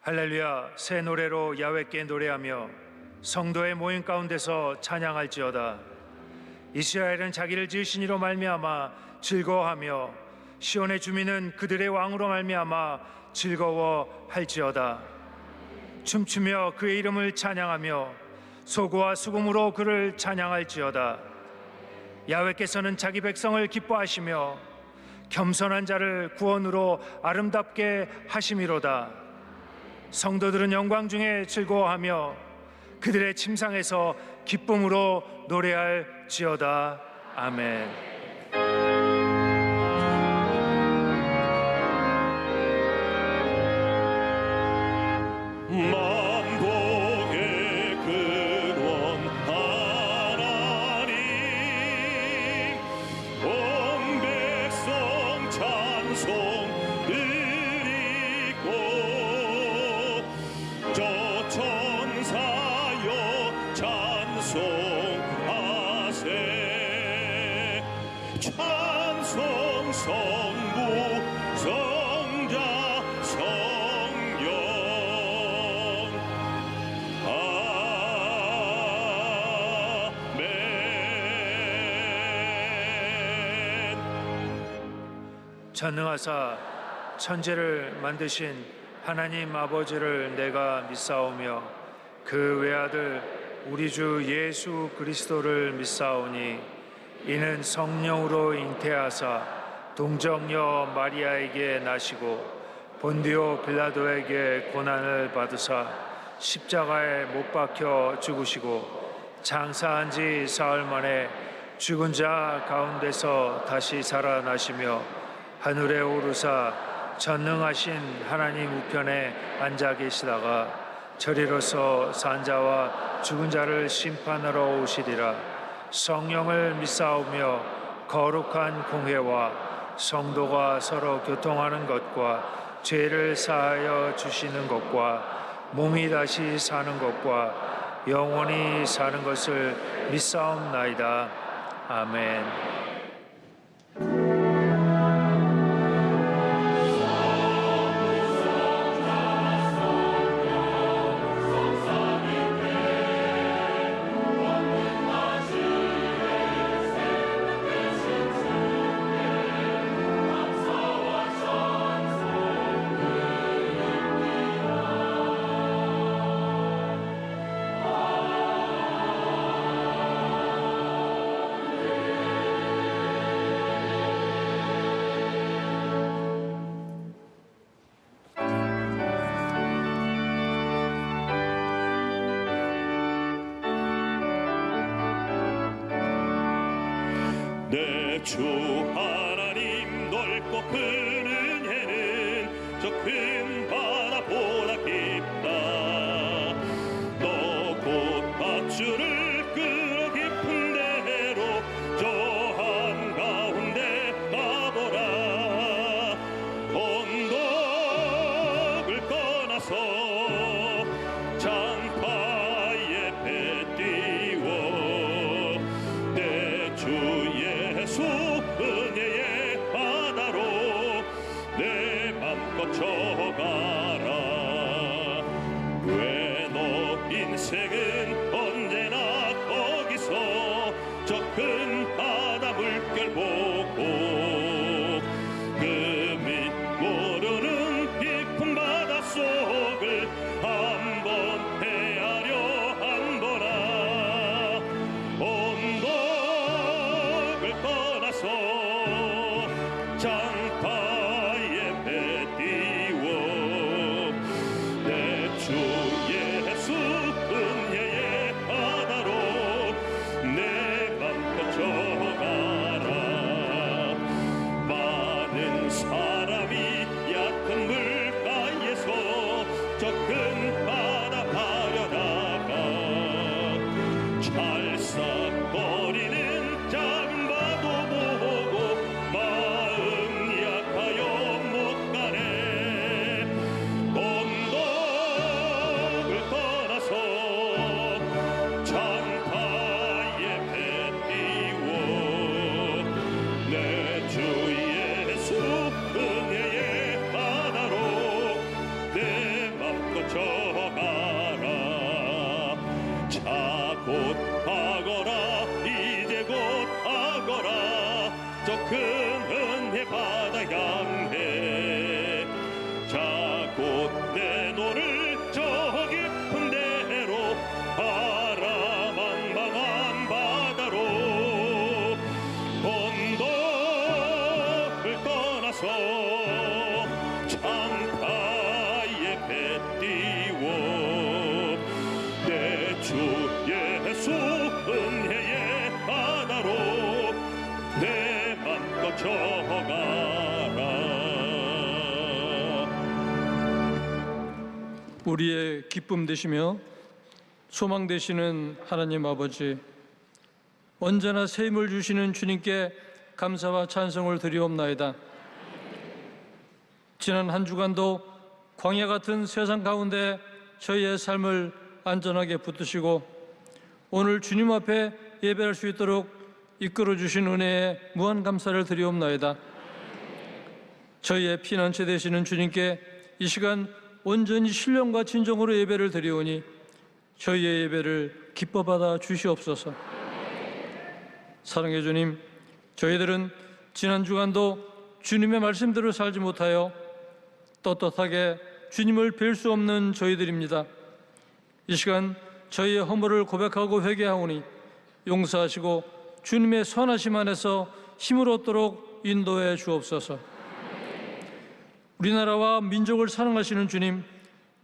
할렐루야. 새 노래로 야훼께 노래하며 성도의 모임 가운데서 찬양할지어다. 이스라엘은 자기를 지으신 이로 말미암아 즐거워하며 시온의 주민은 그들의 왕으로 말미암아 즐거워할지어다. 춤추며 그의 이름을 찬양하며 소고와 수금으로 그를 찬양할지어다. 야훼께서는 자기 백성을 기뻐하시며 겸손한 자를 구원으로 아름답게 하심이로다. 성도들은 영광 중에 즐거워하며 그들의 침상에서 기쁨으로 노래할지어다. 아멘. 만복의 근원 하나님, 온 백성 찬송 드리고 저 천사여 찬송하세. 찬송 성부 성자 성령 아멘. 전능하사 천지를 만드신 하나님 아버지를 내가 믿사오며 그 외아들 우리 주 예수 그리스도를 믿사오니 이는 성령으로 잉태하사 동정녀 마리아에게 나시고 본디오 빌라도에게 고난을 받으사 십자가에 못 박혀 죽으시고 장사한 지 사흘 만에 죽은 자 가운데서 다시 살아나시며 하늘에 오르사 전능하신 하나님 우편에 앉아 계시다가 저리로서 산자와 죽은 자를 심판하러 오시리라. 성령을 믿사오며 거룩한 공회와 성도가 서로 교통하는 것과 죄를 사하여 주시는 것과 몸이 다시 사는 것과 영원히 사는 것을 믿사옵나이다. 아멘. 내 주 하나님 넓고 큰 은혜는 저 큰 바다보다 깊다. 너 곧 밧줄을 끌어 깊은 데로 저 한가운데 가보라. 언덕을 떠나서 장파에 배 띄워 내 주 예수 은혜의 바다로 내 맘껏 쳐가라. 왜 너 인생은 언제나 거기서 저 큰 바다 물결 보고 그 밑 모르는 깊은 바닷속을 한번 헤아려 한보라. 언덕을 떠나서 장파에 배 띄워 우리의 기쁨 되시며 소망 되시는 하나님 아버지, 언제나 새 힘을 주시는 주님께 감사와 찬송을 드리옵나이다. 지난 한 주간도 광야 같은 세상 가운데 저희의 삶을 안전하게 붙드시고 오늘 주님 앞에 예배할 수 있도록 이끌어 주신 은혜에 무한 감사를 드리옵나이다. 저희의 피난처 되시는 주님께 이 시간 온전히 신령과 진정으로 예배를 드리오니 저희의 예배를 기뻐 받아 주시옵소서. 사랑의 주님, 저희들은 지난 주간도 주님의 말씀대로 살지 못하여 떳떳하게 주님을 뵐 수 없는 저희들입니다. 이 시간 저희의 허물을 고백하고 회개하오니 용서하시고 주님의 선하심 안에서 힘을 얻도록 인도해 주옵소서. 우리나라와 민족을 사랑하시는 주님,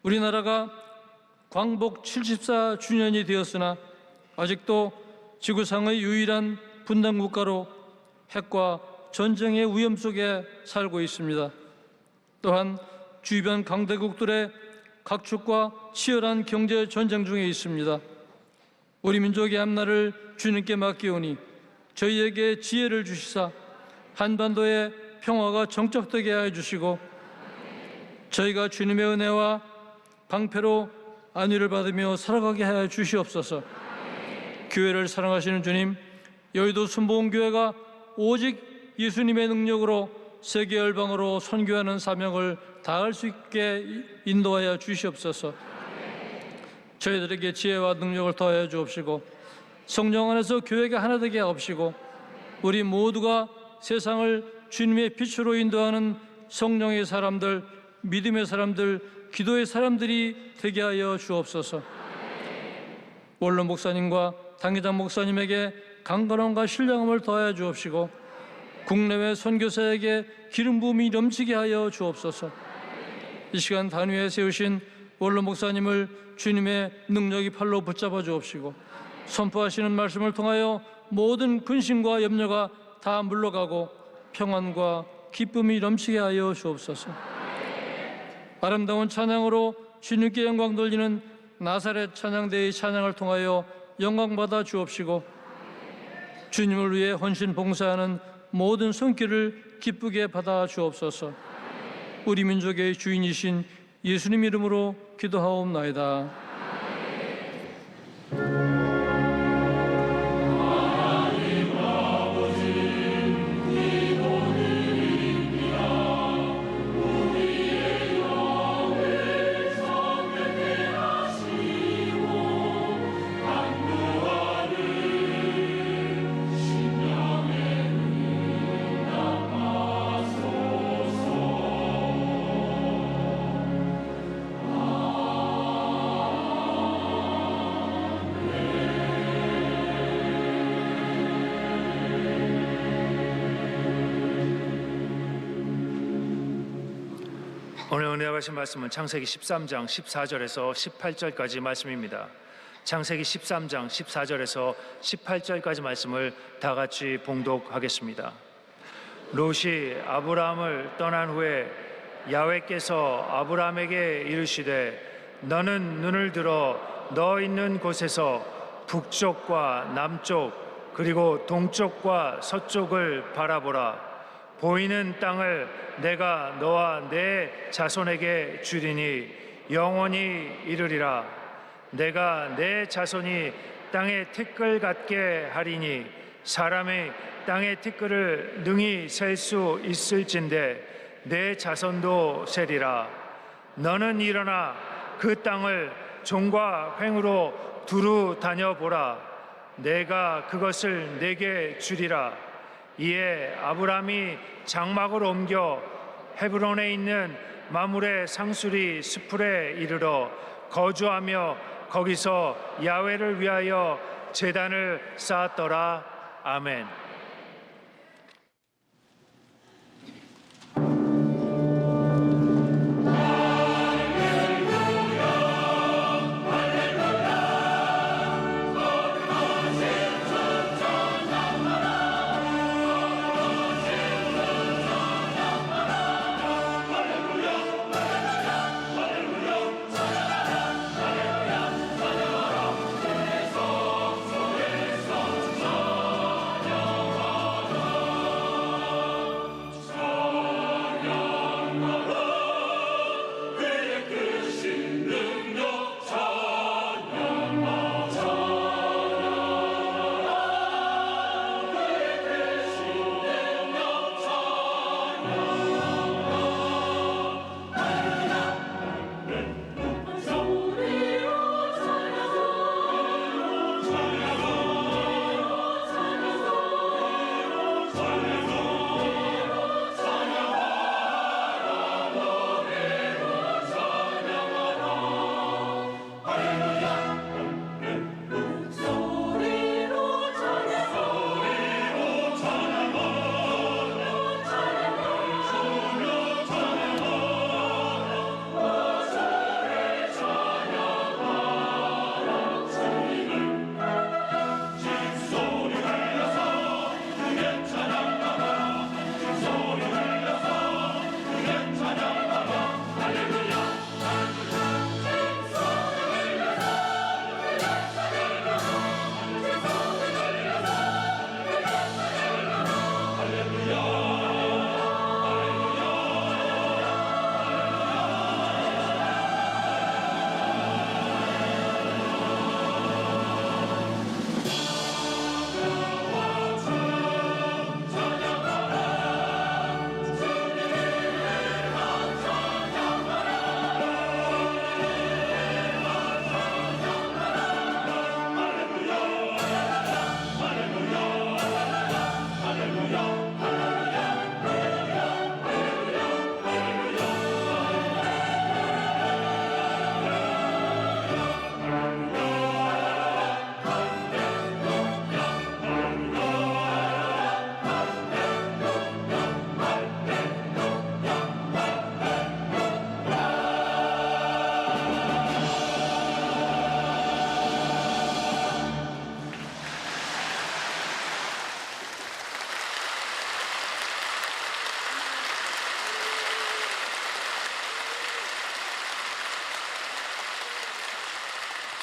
우리나라가 광복 74주년이 되었으나 아직도 지구상의 유일한 분단 국가로 핵과 전쟁의 위험 속에 살고 있습니다. 또한 주변 강대국들의 각축과 치열한 경제 전쟁 중에 있습니다. 우리 민족의 앞날을 주님께 맡기오니 저희에게 지혜를 주시사 한반도의 평화가 정착되게 하여 주시고 저희가 주님의 은혜와 방패로 안위를 받으며 살아가게 하여 주시옵소서. 교회를 사랑하시는 주님, 여의도 순복음교회가 오직 예수님의 능력으로 세계 열방으로 선교하는 사명을 다할 수 있게 인도하여 주시옵소서. 저희들에게 지혜와 능력을 더하여 주옵시고 성령 안에서 교회가 하나 되게 하옵시고 우리 모두가 세상을 주님의 빛으로 인도하는 성령의 사람들, 믿음의 사람들, 기도의 사람들이 되게 하여 주옵소서. 원로 목사님과 당회장 목사님에게 강건함과 신령함을 더하여 주옵시고 국내외 선교사에게 기름 부음이 넘치게 하여 주옵소서. 이 시간 단위에 세우신 원로 목사님을 주님의 능력이 팔로 붙잡아 주옵시고 선포하시는 말씀을 통하여 모든 근심과 염려가 다 물러가고 평안과 기쁨이 넘치게 하여 주옵소서. 아름다운 찬양으로 주님께 영광 돌리는 나사렛 찬양대의 찬양을 통하여 영광받아 주옵시고 주님을 위해 헌신 봉사하는 모든 손길을 기쁘게 받아 주옵소서. 우리 민족의 주인이신 예수님 이름으로 기도하옵나이다. 오늘 은혜 받으신 말씀은 창세기 13장 14절에서 18절까지 말씀입니다. 창세기 13장 14절에서 18절까지 말씀을 다 같이 봉독하겠습니다. 롯이 아브라함을 떠난 후에 야훼께서 아브라함에게 이르시되 너는 눈을 들어 너 있는 곳에서 북쪽과 남쪽 그리고 동쪽과 서쪽을 바라보라. 보이는 땅을 내가 너와 내 자손에게 주리니 영원히 이르리라. 내가 내 자손이 땅의 티끌 같게 하리니 사람이 땅의 티끌을 능히 셀 수 있을진데 내 자손도 세리라. 너는 일어나 그 땅을 종과 횡으로 두루 다녀보라. 내가 그것을 내게 주리라. 이에 아브라함이 장막을 옮겨 헤브론에 있는 마므레 상수리 스풀에 이르러 거주하며 거기서 야훼를 위하여 제단을 쌓았더라. 아멘.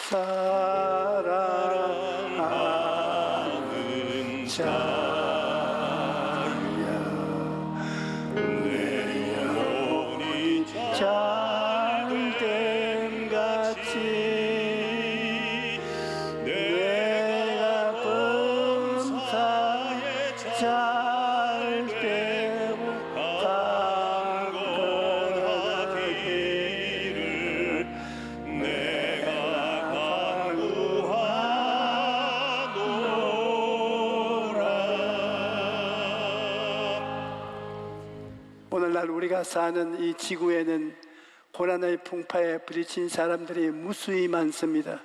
사랑하는 자야 내 영혼이 잘됨 같이 내가 범사에 잘되고 강건하기를 내가 간구하노라. 오늘날 우리가 사는 이 지구에는 고난의 풍파에 부딪힌 사람들이 무수히 많습니다.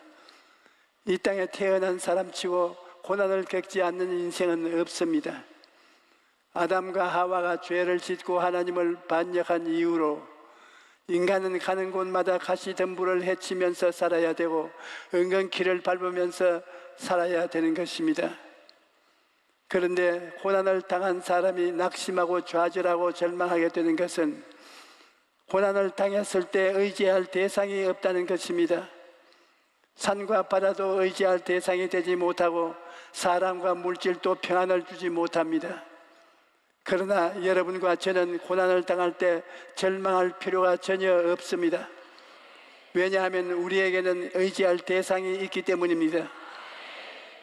이 땅에 태어난 사람치고 고난을 겪지 않는 인생은 없습니다. 아담과 하와가 죄를 짓고 하나님을 반역한 이후로 인간은 가는 곳마다 가시덤불을 헤치면서 살아야 되고 은근길을 밟으면서 살아야 되는 것입니다. 그런데 고난을 당한 사람이 낙심하고 좌절하고 절망하게 되는 것은 고난을 당했을 때 의지할 대상이 없다는 것입니다. 산과 바다도 의지할 대상이 되지 못하고 사람과 물질도 평안을 주지 못합니다. 그러나 여러분과 저는 고난을 당할 때 절망할 필요가 전혀 없습니다. 왜냐하면 우리에게는 의지할 대상이 있기 때문입니다.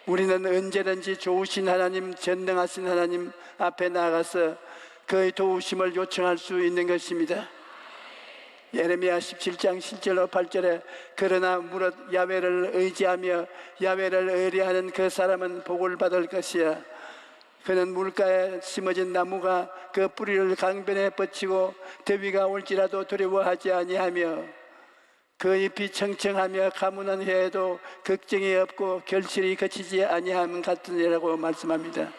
우리는 언제든지 좋으신 하나님, 전능하신 하나님 앞에 나아가서 그의 도우심을 요청할 수 있는 것입니다. 예레미야 17장 7절로 8절에 그러나 무릇 야훼를 의지하며 야훼를 의뢰하는 그 사람은 복을 받을 것이야. 그는 물가에 심어진 나무가 그 뿌리를 강변에 뻗치고 더위가 올지라도 두려워하지 아니하며 그 잎이 청청하며 가문한 해에도 걱정이 없고 결실이 그치지 아니함 같으니라고 말씀합니다.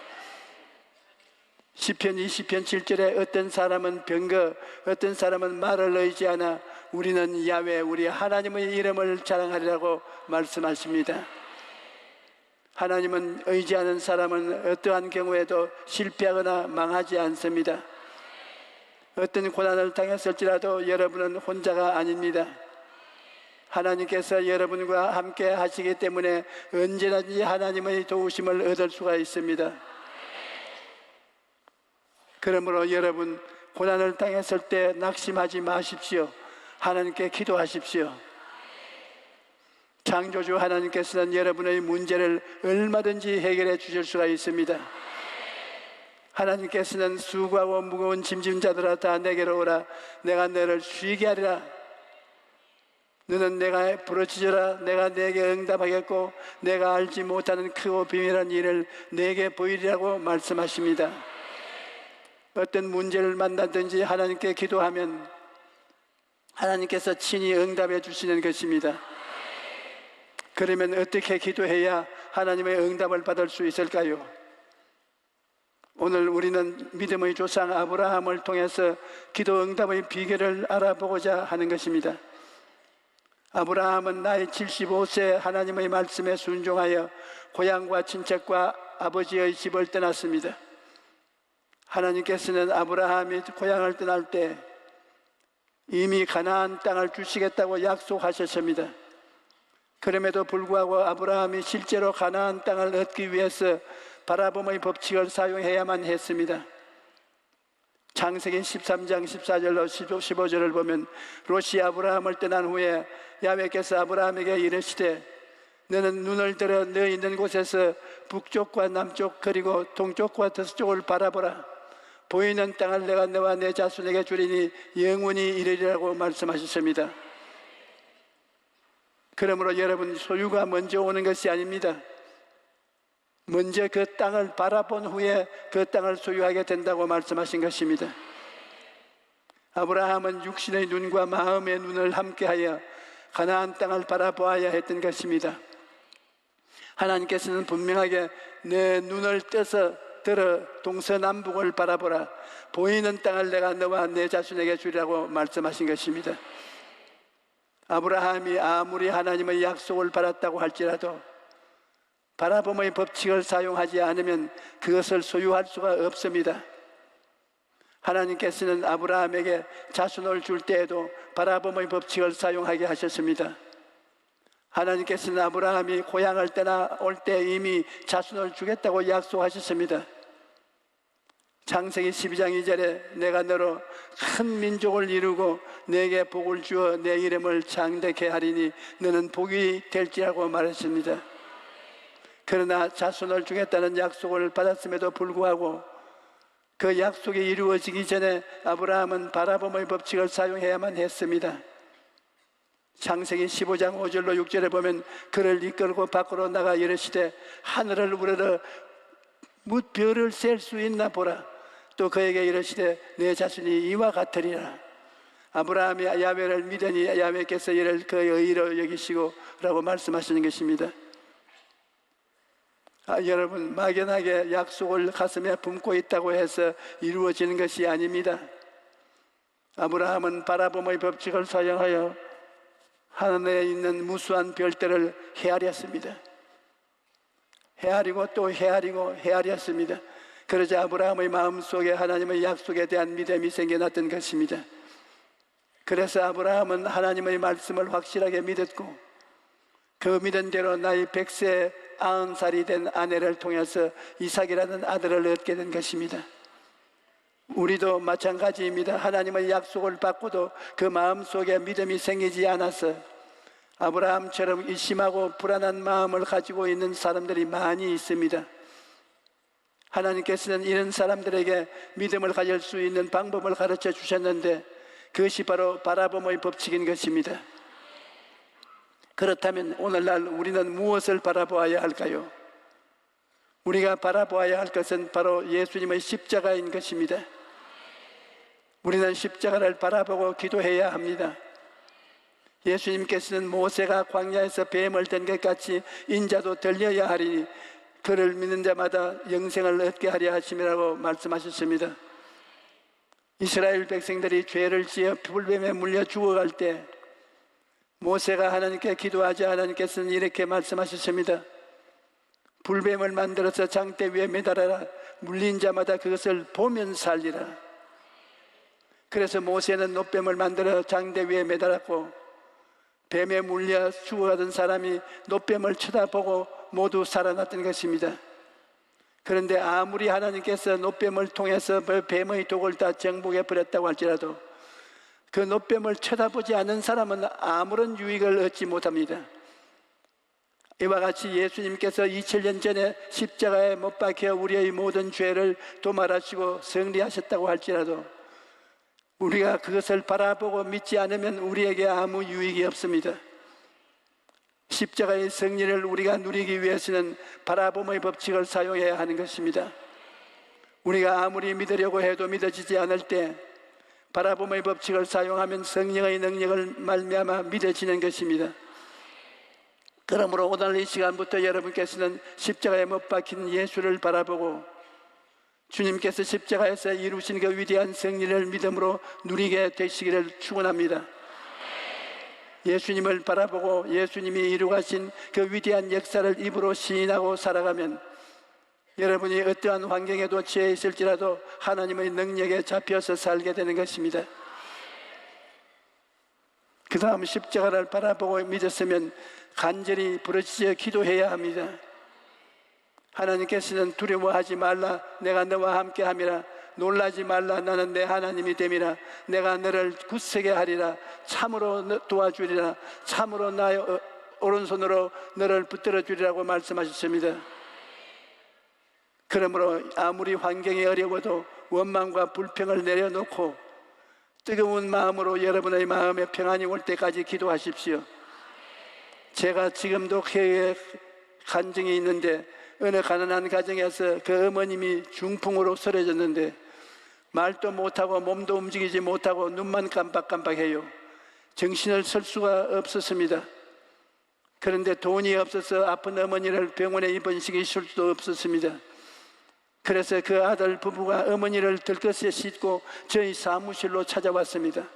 시편 20편 7절에 어떤 사람은 병거, 어떤 사람은 말을 의지하나 우리는 야훼 우리 하나님의 이름을 자랑하리라고 말씀하십니다. 하나님은 의지하는 사람은 어떠한 경우에도 실패하거나 망하지 않습니다. 어떤 고난을 당했을지라도 여러분은 혼자가 아닙니다. 하나님께서 여러분과 함께 하시기 때문에 언제든지 하나님의 도우심을 얻을 수가 있습니다. 그러므로 여러분 고난을 당했을 때 낙심하지 마십시오. 하나님께 기도하십시오. 창조주 하나님께서는 여러분의 문제를 얼마든지 해결해 주실 수가 있습니다. 하나님께서는 수고하고 무거운 짐진 자들아 다 내게로 오라. 내가 너를 쉬게 하리라. 너는 내가 부르짖으라. 내가 내게 응답하겠고 내가 알지 못하는 크고 비밀한 일을 내게 보이리라고 말씀하십니다. 어떤 문제를 만나든지 하나님께 기도하면 하나님께서 친히 응답해 주시는 것입니다. 그러면 어떻게 기도해야 하나님의 응답을 받을 수 있을까요? 오늘 우리는 믿음의 조상 아브라함을 통해서 기도 응답의 비결을 알아보고자 하는 것입니다. 아브라함은 나이 75세 하나님의 말씀에 순종하여 고향과 친척과 아버지의 집을 떠났습니다. 하나님께서는 아브라함이 고향을 떠날 때 이미 가나안 땅을 주시겠다고 약속하셨습니다. 그럼에도 불구하고 아브라함이 실제로 가나안 땅을 얻기 위해서 바라봄의 법칙을 사용해야만 했습니다. 창세기 13장 14절로 15절을 보면 롯이 아브라함을 떠난 후에 야훼께서 아브라함에게 이르시되 너는 눈을 들어 너 있는 곳에서 북쪽과 남쪽 그리고 동쪽과 서쪽을 바라보라. 보이는 땅을 내가 너와 내 자손에게 주리니 영원히 이르리라고 말씀하셨습니다. 그러므로 여러분 소유가 먼저 오는 것이 아닙니다. 먼저 그 땅을 바라본 후에 그 땅을 소유하게 된다고 말씀하신 것입니다. 아브라함은 육신의 눈과 마음의 눈을 함께하여 가나안 땅을 바라보아야 했던 것입니다. 하나님께서는 분명하게 내 눈을 떠서 들어 동서남북을 바라보라. 보이는 땅을 내가 너와 내 자손에게 주리라고 말씀하신 것입니다. 아브라함이 아무리 하나님의 약속을 받았다고 할지라도 바라봄의 법칙을 사용하지 않으면 그것을 소유할 수가 없습니다. 하나님께서는 아브라함에게 자손을 줄 때에도 바라봄의 법칙을 사용하게 하셨습니다. 하나님께서는 아브라함이 고향을 떠나 올 때 이미 자손을 주겠다고 약속하셨습니다. 창세기 12장 2절에 내가 너로 큰 민족을 이루고 내게 복을 주어 내 이름을 장대케 하리니 너는 복이 될지라고 말했습니다. 그러나 자손을 주겠다는 약속을 받았음에도 불구하고 그 약속이 이루어지기 전에 아브라함은 바라봄의 법칙을 사용해야만 했습니다. 창세기 15장 5절로 6절에 보면 그를 이끌고 밖으로 나가 이르시되 하늘을 우러러 뭇 별을 셀 수 있나 보라. 또 그에게 이르시되 내 자손이 이와 같으리라. 아브라함이 야훼를 믿으니 야훼께서 이를 그의 의로 여기시고 라고 말씀하시는 것입니다. 여러분, 막연하게 약속을 가슴에 품고 있다고 해서 이루어지는 것이 아닙니다. 아브라함은 바라봄의 법칙을 사용하여 하늘에 있는 무수한 별들을 헤아렸습니다. 헤아리고 또 헤아리고 헤아렸습니다. 그러자 아브라함의 마음속에 하나님의 약속에 대한 믿음이 생겨났던 것입니다. 그래서 아브라함은 하나님의 말씀을 확실하게 믿었고 그 믿은 대로 나이 100세 90살이 된 아내를 통해서 이삭이라는 아들을 얻게 된 것입니다. 우리도 마찬가지입니다. 하나님의 약속을 받고도 그 마음속에 믿음이 생기지 않아서 아브라함처럼 의심하고 불안한 마음을 가지고 있는 사람들이 많이 있습니다. 하나님께서는 이런 사람들에게 믿음을 가질 수 있는 방법을 가르쳐 주셨는데 그것이 바로 바라봄의 법칙인 것입니다. 그렇다면 오늘날 우리는 무엇을 바라보아야 할까요? 우리가 바라보아야 할 것은 바로 예수님의 십자가인 것입니다. 우리는 십자가를 바라보고 기도해야 합니다. 예수님께서는 모세가 광야에서 뱀을 든 것 같이 인자도 들려야 하리니 그를 믿는 자마다 영생을 얻게 하려 하심이라고 말씀하셨습니다. 이스라엘 백성들이 죄를 지어 불뱀에 물려 죽어갈 때 모세가 하나님께 기도하자 하나님께서는 이렇게 말씀하셨습니다. 불뱀을 만들어서 장대 위에 매달아라. 물린 자마다 그것을 보면 살리라. 그래서 모세는 놋뱀을 만들어 장대 위에 매달았고 뱀에 물려 죽어가던 사람이 놋뱀을 쳐다보고 모두 살아났던 것입니다. 그런데 아무리 하나님께서 놋뱀을 통해서 뱀의 독을 다 정복해 버렸다고 할지라도 그 놋뱀을 쳐다보지 않는 사람은 아무런 유익을 얻지 못합니다. 이와 같이 예수님께서 2000년 전에 십자가에 못 박혀 우리의 모든 죄를 도말하시고 승리하셨다고 할지라도 우리가 그것을 바라보고 믿지 않으면 우리에게 아무 유익이 없습니다. 십자가의 승리를 우리가 누리기 위해서는 바라봄의 법칙을 사용해야 하는 것입니다. 우리가 아무리 믿으려고 해도 믿어지지 않을 때 바라봄의 법칙을 사용하면 성령의 능력을 말미암아 믿어지는 것입니다. 그러므로 오늘 이 시간부터 여러분께서는 십자가에 못 박힌 예수를 바라보고 주님께서 십자가에서 이루신 그 위대한 승리를 믿음으로 누리게 되시기를 축원합니다. 예수님을 바라보고 예수님이 이루가신 그 위대한 역사를 입으로 시인하고 살아가면 여러분이 어떠한 환경에도 처해 있을지라도 하나님의 능력에 잡혀서 살게 되는 것입니다. 그 다음 십자가를 바라보고 믿었으면 간절히 부르짖어 기도해야 합니다. 하나님께서는 두려워하지 말라. 내가 너와 함께 함이라. 놀라지 말라. 나는 내 하나님이 됨이라. 내가 너를 굳세게 하리라. 참으로 도와주리라. 참으로 나의 오른손으로 너를 붙들어 주리라고 말씀하셨습니다. 그러므로 아무리 환경이 어려워도 원망과 불평을 내려놓고 뜨거운 마음으로 여러분의 마음에 평안이 올 때까지 기도하십시오. 제가 지금도 폐에 간증이 있는데 어느 가난한 가정에서 그 어머님이 중풍으로 쓰러졌는데 말도 못하고 몸도 움직이지 못하고 눈만 깜빡깜빡해요. 정신을 쓸 수가 없었습니다. 그런데 돈이 없어서 아픈 어머니를 병원에 입원시킬 수도 없었습니다. 그래서 그 아들 부부가 어머니를 들것에 싣고 저희 사무실로 찾아왔습니다.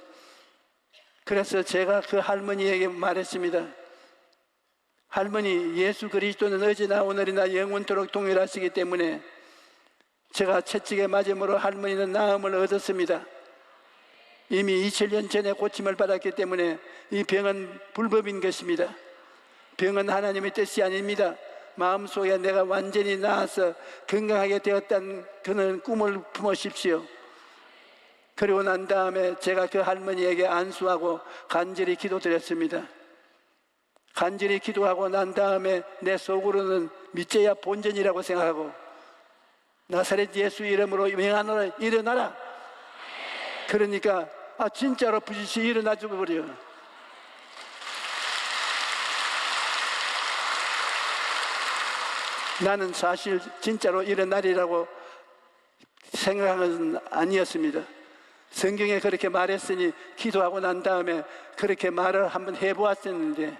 그래서 제가 그 할머니에게 말했습니다. 할머니, 예수 그리스도는 어제나 오늘이나 영원토록 동일하시기 때문에 제가 채찍에 맞음으로 할머니는 나음을 얻었습니다. 이미 2000년 전에 고침을 받았기 때문에 이 병은 불법인 것입니다. 병은 하나님의 뜻이 아닙니다. 마음속에 내가 완전히 나아서 건강하게 되었다는 그런 꿈을 품으십시오. 그리고 난 다음에 제가 그 할머니에게 안수하고 간절히 기도드렸습니다. 간절히 기도하고 난 다음에 내 속으로는 믿져야 본전이라고 생각하고, 나사렛 예수 이름으로 명하노라, 일어나라. 그러니까 진짜로 부지시 일어나 죽어버려. 나는 사실 진짜로 일어나리라고 생각한 것은 아니었습니다. 성경에 그렇게 말했으니 기도하고 난 다음에 그렇게 말을 한번 해보았었는데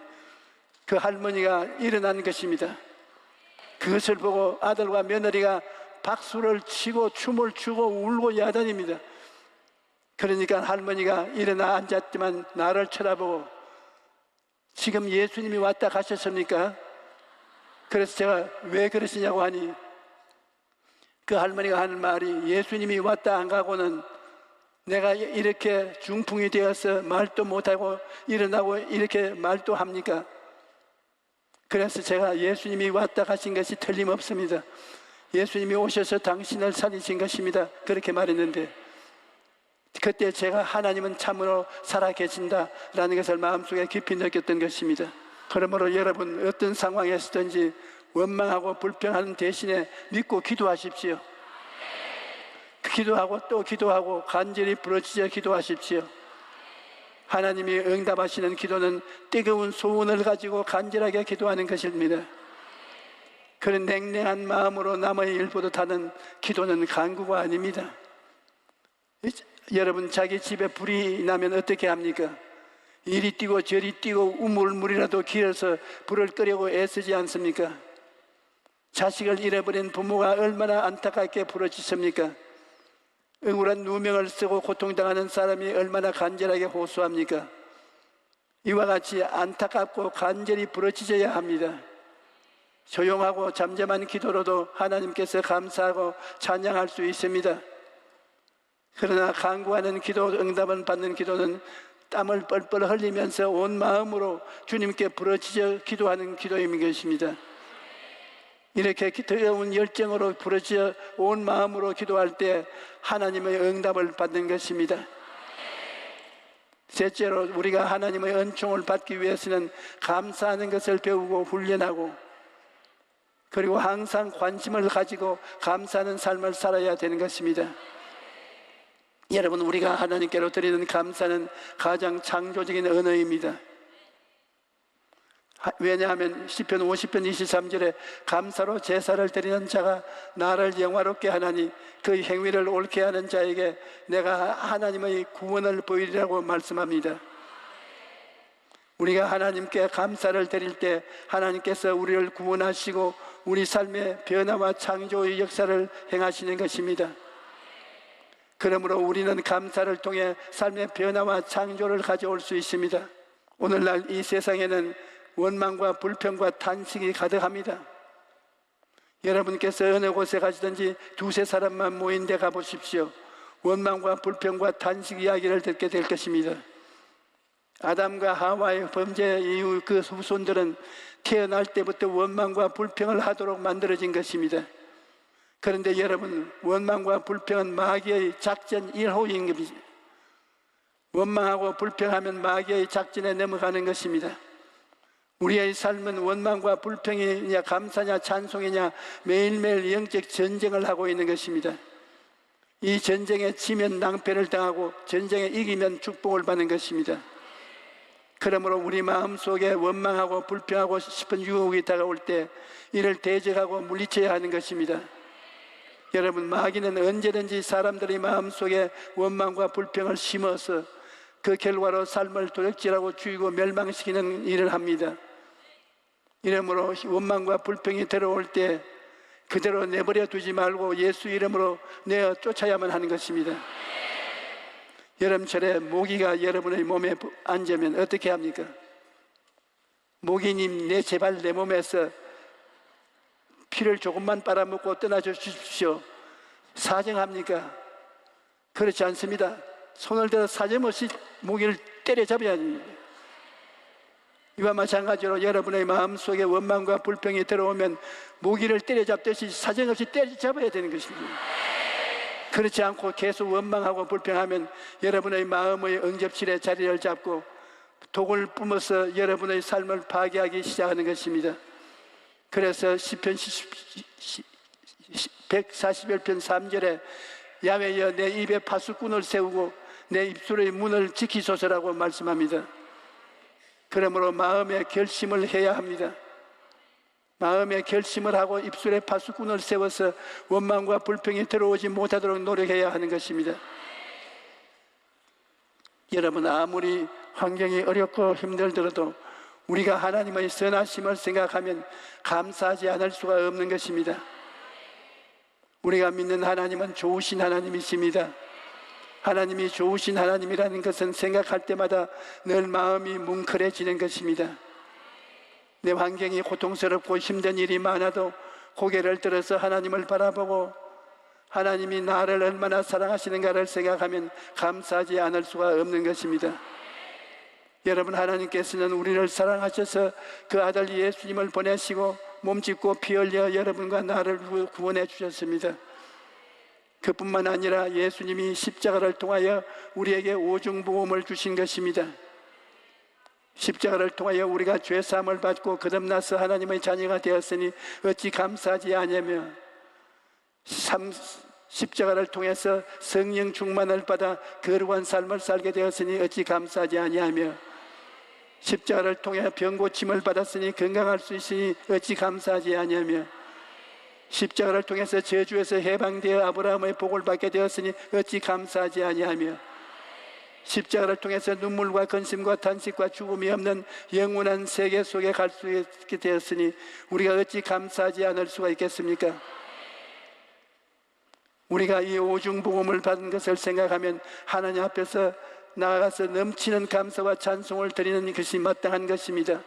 그 할머니가 일어난 것입니다. 그것을 보고 아들과 며느리가 박수를 치고 춤을 추고 울고 야단입니다. 그러니까 할머니가 일어나 앉았지만 나를 쳐다보고, 지금 예수님이 왔다 가셨습니까? 그래서 제가 왜 그러시냐고 하니, 그 할머니가 하는 말이, 예수님이 왔다 안 가고는 내가 이렇게 중풍이 되어서 말도 못하고 일어나고 이렇게 말도 합니까? 그래서 제가 예수님이 왔다 가신 것이 틀림없습니다. 예수님이 오셔서 당신을 살리신 것입니다. 그렇게 말했는데, 그때 제가 하나님은 참으로 살아계신다라는 것을 마음속에 깊이 느꼈던 것입니다. 그러므로 여러분, 어떤 상황에서든지 원망하고 불평하는 대신에 믿고 기도하십시오. 기도하고 또 기도하고 간절히 부르짖어 기도하십시오. 하나님이 응답하시는 기도는 뜨거운 소원을 가지고 간절하게 기도하는 것입니다. 그런 냉랭한 마음으로 남의 일보듯 하는 기도는 간구가 아닙니다. 여러분, 자기 집에 불이 나면 어떻게 합니까? 이리 뛰고 저리 뛰고 우물물이라도 길어서 불을 끄려고 애쓰지 않습니까? 자식을 잃어버린 부모가 얼마나 안타깝게 부르짖습니까? 억울한 누명을 쓰고 고통당하는 사람이 얼마나 간절하게 호소합니까? 이와 같이 안타깝고 간절히 부르짖어야 합니다. 조용하고 잠잠한 기도로도 하나님께서 감사하고 찬양할 수 있습니다. 그러나 간구하는 기도, 응답을 받는 기도는 땀을 뻘뻘 흘리면서 온 마음으로 주님께 부르짖어 기도하는 기도인 것입니다. 이렇게 뜨거운 열정으로 부르짖어 온 마음으로 기도할 때 하나님의 응답을 받는 것입니다. 셋째로, 우리가 하나님의 은총을 받기 위해서는 감사하는 것을 배우고 훈련하고, 그리고 항상 관심을 가지고 감사하는 삶을 살아야 되는 것입니다. 여러분, 우리가 하나님께로 드리는 감사는 가장 창조적인 언어입니다. 왜냐하면 시편 50편 23절에 감사로 제사를 드리는 자가 나를 영화롭게 하나니 그 행위를 옳게 하는 자에게 내가 하나님의 구원을 보이리라고 말씀합니다. 우리가 하나님께 감사를 드릴 때 하나님께서 우리를 구원하시고 우리 삶의 변화와 창조의 역사를 행하시는 것입니다. 그러므로 우리는 감사를 통해 삶의 변화와 창조를 가져올 수 있습니다. 오늘날 이 세상에는 원망과 불평과 탄식이 가득합니다. 여러분께서 어느 곳에 가시든지 두세 사람만 모인 데 가보십시오. 원망과 불평과 탄식 이야기를 듣게 될 것입니다. 아담과 하와의 범죄 이후 그 후손들은 태어날 때부터 원망과 불평을 하도록 만들어진 것입니다. 그런데 여러분, 원망과 불평은 마귀의 작전 1호인 것입니다. 원망하고 불평하면 마귀의 작전에 넘어가는 것입니다. 우리의 삶은 원망과 불평이냐 감사냐 찬송이냐 매일매일 영적 전쟁을 하고 있는 것입니다. 이 전쟁에 지면 낭패를 당하고 전쟁에 이기면 축복을 받는 것입니다. 그러므로 우리 마음속에 원망하고 불평하고 싶은 유혹이 다가올 때 이를 대적하고 물리쳐야 하는 것입니다. 여러분, 마귀는 언제든지 사람들의 마음속에 원망과 불평을 심어서 그 결과로 삶을 도적질하고 죽이고 멸망시키는 일을 합니다. 이러므로 원망과 불평이 들어올 때 그대로 내버려 두지 말고 예수 이름으로 내어 쫓아야만 하는 것입니다. 여름철에 모기가 여러분의 몸에 앉으면 어떻게 합니까? 모기님, 제발 내 몸에서 피를 조금만 빨아먹고 떠나주십시오. 사정합니까? 그렇지 않습니다. 손을 대서 사정없이 모기를 때려잡아야 합니다. 이와 마찬가지로 여러분의 마음속에 원망과 불평이 들어오면 모기를 때려잡듯이 사정없이 때려잡아야 되는 것입니다. 그렇지 않고 계속 원망하고 불평하면 여러분의 마음의 응접실에 자리를 잡고 독을 뿜어서 여러분의 삶을 파괴하기 시작하는 것입니다. 그래서 시편 141편 3절에 야훼여 내 입에 파수꾼을 세우고 내 입술의 문을 지키소서라고 말씀합니다. 그러므로 마음의 결심을 해야 합니다. 마음의 결심을 하고 입술에 파수꾼을 세워서 원망과 불평이 들어오지 못하도록 노력해야 하는 것입니다. 여러분, 아무리 환경이 어렵고 힘들더라도 우리가 하나님의 선하심을 생각하면 감사하지 않을 수가 없는 것입니다. 우리가 믿는 하나님은 좋으신 하나님이십니다. 하나님이 좋으신 하나님이라는 것은 생각할 때마다 늘 마음이 뭉클해지는 것입니다. 내 환경이 고통스럽고 힘든 일이 많아도 고개를 들어서 하나님을 바라보고 하나님이 나를 얼마나 사랑하시는가를 생각하면 감사하지 않을 수가 없는 것입니다. 여러분, 하나님께서는 우리를 사랑하셔서 그 아들 예수님을 보내시고 몸짓고 피 흘려 여러분과 나를 구원해 주셨습니다. 그뿐만 아니라 예수님이 십자가를 통하여 우리에게 오중보험을 주신 것입니다. 십자가를 통하여 우리가 죄사함을 받고 거듭나서 하나님의 자녀가 되었으니 어찌 감사하지 아니하며 십자가를 통해서 성령 충만을 받아 거룩한 삶을 살게 되었으니 어찌 감사하지 아니하며 십자가를 통해 병 고침을 받았으니 건강할 수 있으니 어찌 감사하지 아니하며 십자가를 통해서 저주에서 해방되어 아브라함의 복을 받게 되었으니 어찌 감사하지 아니하며 십자가를 통해서 눈물과 근심과 탄식과 죽음이 없는 영원한 세계 속에 갈 수 있게 되었으니 우리가 어찌 감사하지 않을 수가 있겠습니까? 우리가 이 오중복음을 받은 것을 생각하면 하나님 앞에서 나아가서 넘치는 감사와 찬송을 드리는 것이 마땅한 것입니다.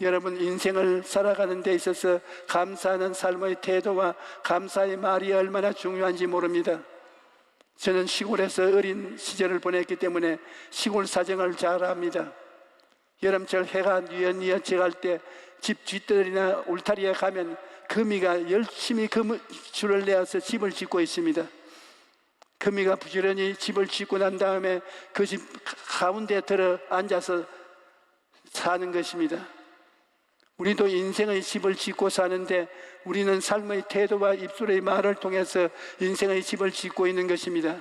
여러분, 인생을 살아가는 데 있어서 감사하는 삶의 태도와 감사의 말이 얼마나 중요한지 모릅니다. 저는 시골에서 어린 시절을 보냈기 때문에 시골 사정을 잘 압니다. 여름철 해가 뉘엿뉘엿 지갈 때 집 뒷뜰이나 울타리에 가면 거미가 열심히 줄을 내어서 집을 짓고 있습니다. 거미가 부지런히 집을 짓고 난 다음에 그 집 가운데 들어 앉아서 사는 것입니다. 우리도 인생의 집을 짓고 사는데 우리는 삶의 태도와 입술의 말을 통해서 인생의 집을 짓고 있는 것입니다.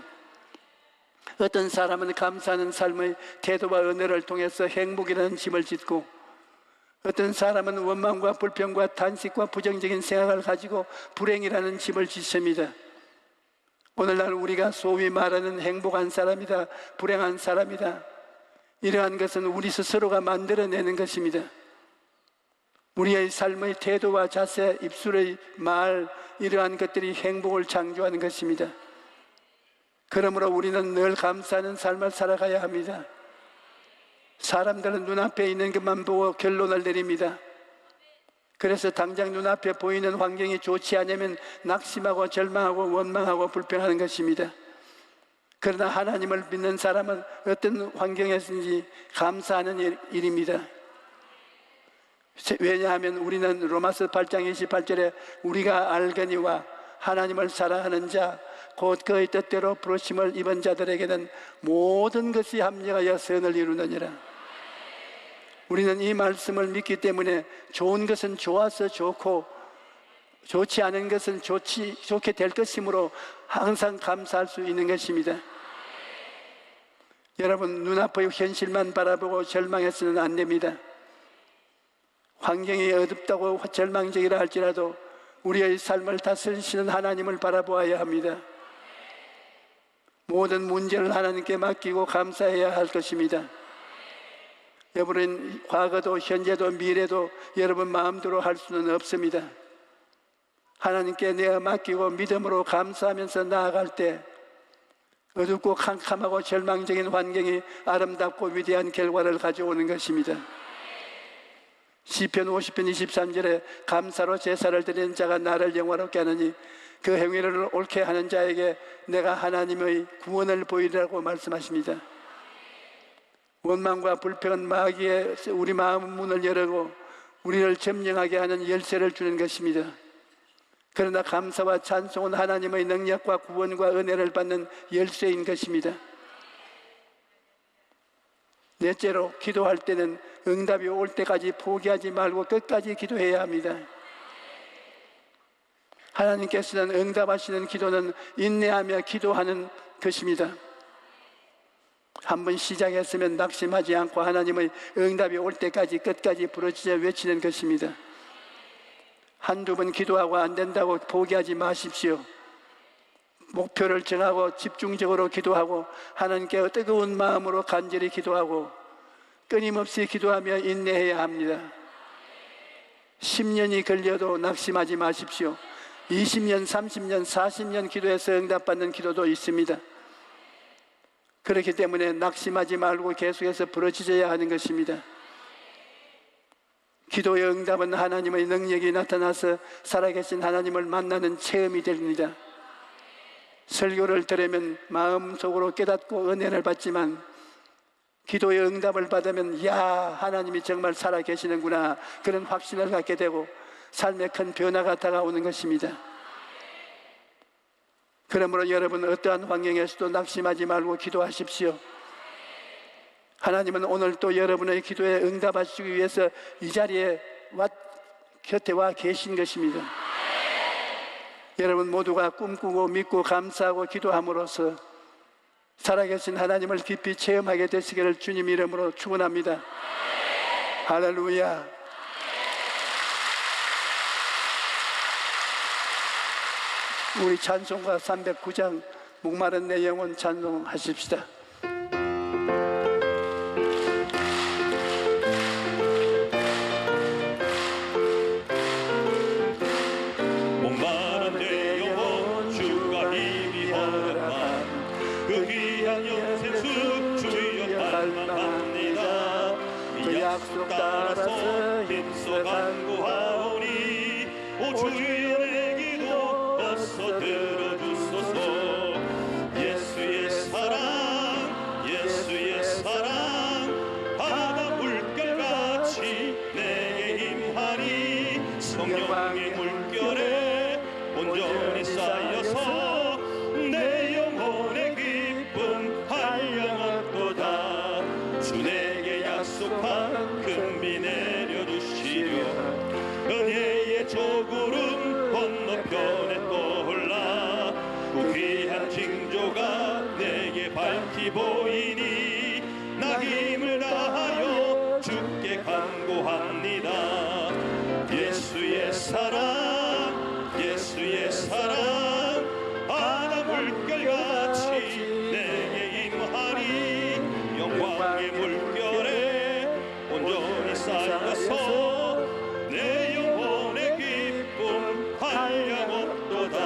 어떤 사람은 감사하는 삶의 태도와 은혜를 통해서 행복이라는 집을 짓고, 어떤 사람은 원망과 불평과 탄식과 부정적인 생각을 가지고 불행이라는 집을 짓습니다. 오늘날 우리가 소위 말하는 행복한 사람이다, 불행한 사람이다, 이러한 것은 우리 스스로가 만들어내는 것입니다. 우리의 삶의 태도와 자세, 입술의 말, 이러한 것들이 행복을 창조하는 것입니다. 그러므로 우리는 늘 감사하는 삶을 살아가야 합니다. 사람들은 눈앞에 있는 것만 보고 결론을 내립니다. 그래서 당장 눈앞에 보이는 환경이 좋지 않으면 낙심하고 절망하고 원망하고 불평하는 것입니다. 그러나 하나님을 믿는 사람은 어떤 환경에서든지 감사하는 일입니다. 왜냐하면 우리는 로마서 8장 28절에 우리가 알거니와 하나님을 사랑하는 자 곧 그의 뜻대로 부르심을 입은 자들에게는 모든 것이 합력하여 선을 이루느니라. 우리는 이 말씀을 믿기 때문에 좋은 것은 좋아서 좋고 좋지 않은 것은 좋게 될 것이므로 항상 감사할 수 있는 것입니다. 여러분, 눈앞의 현실만 바라보고 절망해서는 안 됩니다. 환경이 어둡다고 절망적이라 할지라도 우리의 삶을 다스리시는 하나님을 바라보아야 합니다. 모든 문제를 하나님께 맡기고 감사해야 할 것입니다. 여러분, 과거도 현재도 미래도 여러분 마음대로 할 수는 없습니다. 하나님께 내가 맡기고 믿음으로 감사하면서 나아갈 때 어둡고 캄캄하고 절망적인 환경이 아름답고 위대한 결과를 가져오는 것입니다. 시편 50편 23절에 감사로 제사를 드리는 자가 나를 영화롭게 하느니 그 행위를 옳게 하는 자에게 내가 하나님의 구원을 보이리라고 말씀하십니다. 원망과 불평은 마귀의 우리 마음 문을 열고 우리를 점령하게 하는 열쇠를 주는 것입니다. 그러나 감사와 찬송은 하나님의 능력과 구원과 은혜를 받는 열쇠인 것입니다. 넷째로, 기도할 때는 응답이 올 때까지 포기하지 말고 끝까지 기도해야 합니다. 하나님께서는 응답하시는 기도는 인내하며 기도하는 것입니다. 한번 시작했으면 낙심하지 않고 하나님의 응답이 올 때까지 끝까지 부르짖어 외치는 것입니다. 한두 번 기도하고 안 된다고 포기하지 마십시오. 목표를 정하고 집중적으로 기도하고 하나님께 뜨거운 마음으로 간절히 기도하고 끊임없이 기도하며 인내해야 합니다. 10년이 걸려도 낙심하지 마십시오. 20년, 30년, 40년 기도해서 응답받는 기도도 있습니다. 그렇기 때문에 낙심하지 말고 계속해서 부르짖어야 하는 것입니다. 기도의 응답은 하나님의 능력이 나타나서 살아계신 하나님을 만나는 체험이 됩니다. 설교를 들으면 마음속으로 깨닫고 은혜를 받지만 기도의 응답을 받으면 야, 하나님이 정말 살아계시는구나, 그런 확신을 갖게 되고 삶에 큰 변화가 다가오는 것입니다. 그러므로 여러분 어떠한 환경에서도 낙심하지 말고 기도하십시오. 하나님은 오늘 또 여러분의 기도에 응답하시기 위해서 이 자리에 곁에 와 계신 것입니다. 여러분 모두가 꿈꾸고 믿고 감사하고 기도함으로써 살아계신 하나님을 깊이 체험하게 되시기를 주님 이름으로 축원합니다. 할렐루야. 우리 찬송가 309장 목마른 내 영혼 찬송하십시다. 목마른 내 영혼 주가 힘이 허락한 그 귀한 영생수 주여 갈망합니다. 이 약속 따라서 힘써 간구하오니 오 주여 내 기도 어서 들어주소서. 예수의 사랑 예수의 사랑 바다 물결같이 내게 임하니 성령의 물결에 온전히 쌓여서 내 영혼의 기쁨 한량없도다. 주 내게 약속한 큰 비 내려주시려 은혜의 저구름 건너편에 떠올라 그 귀한 징조가 내게 밝히 보이니 나 힘을 다하여 주께 간구합니다. 예수의 사랑 예수의 사랑 바다 물결같이 내게 임하니 영광의 물결에 온전히 쌓여서 내 영혼의 기쁨 한량없도다.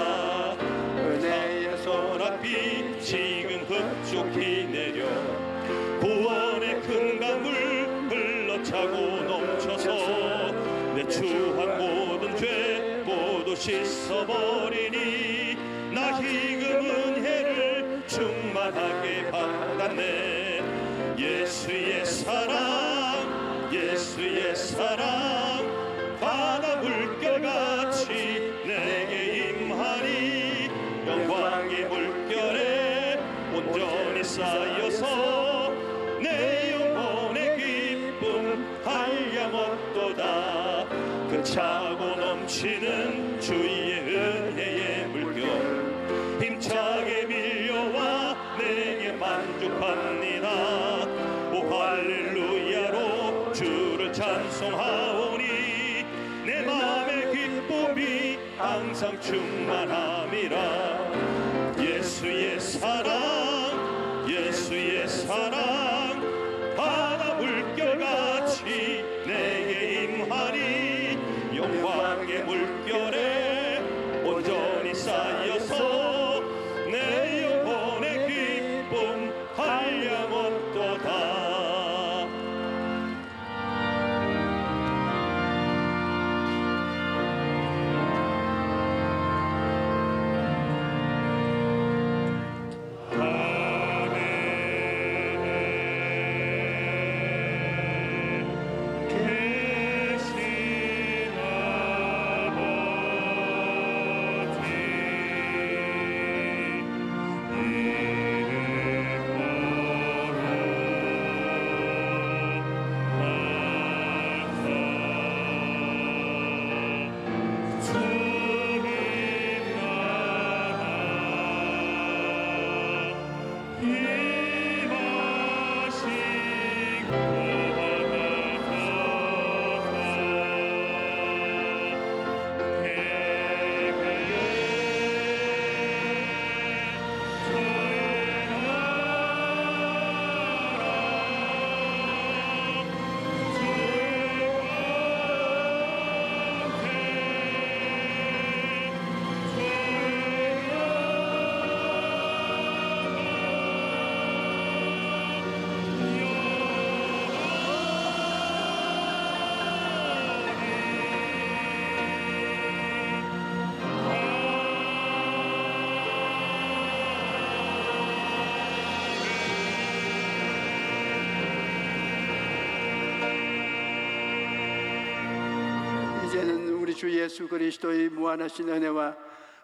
은혜의 소낙비 지금 흡족히 내려 구원의 큰 강물 흘러차고 넘쳐서 내 추한 모든 죄 모두 씻어버리니 나 희금 은혜를 충만하게 받았네. 예수의 사랑 예수의 사랑 바다 물결같이 내게 임하니 영광의 물결에 온전히 쌓여서 내 영혼의 기쁨 한량없도다. 그 차고 넘치는 주의 은혜의 물결 힘차게 밀려와 내게 만족합니다. 오 할렐루야로 주를 찬송하오니 내 마음의 기쁨이 항상 충만함이라. 예수의 사랑 예수의 사랑 바다 물결같이 내게 임하니 영광의 물결에 온전히 쌓여서 내 영혼의 기쁨 한량없도다. 아멘. 주 예수 그리스도의 무한하신 은혜와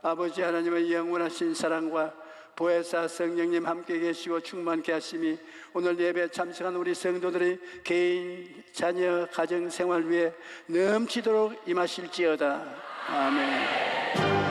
아버지 하나님의 영원하신 사랑과 보혜사 성령님 함께 계시고 충만케 하심이 오늘 예배 참석한 우리 성도들의 개인, 자녀, 가정 생활 위에 넘치도록 임하실지어다. 아멘.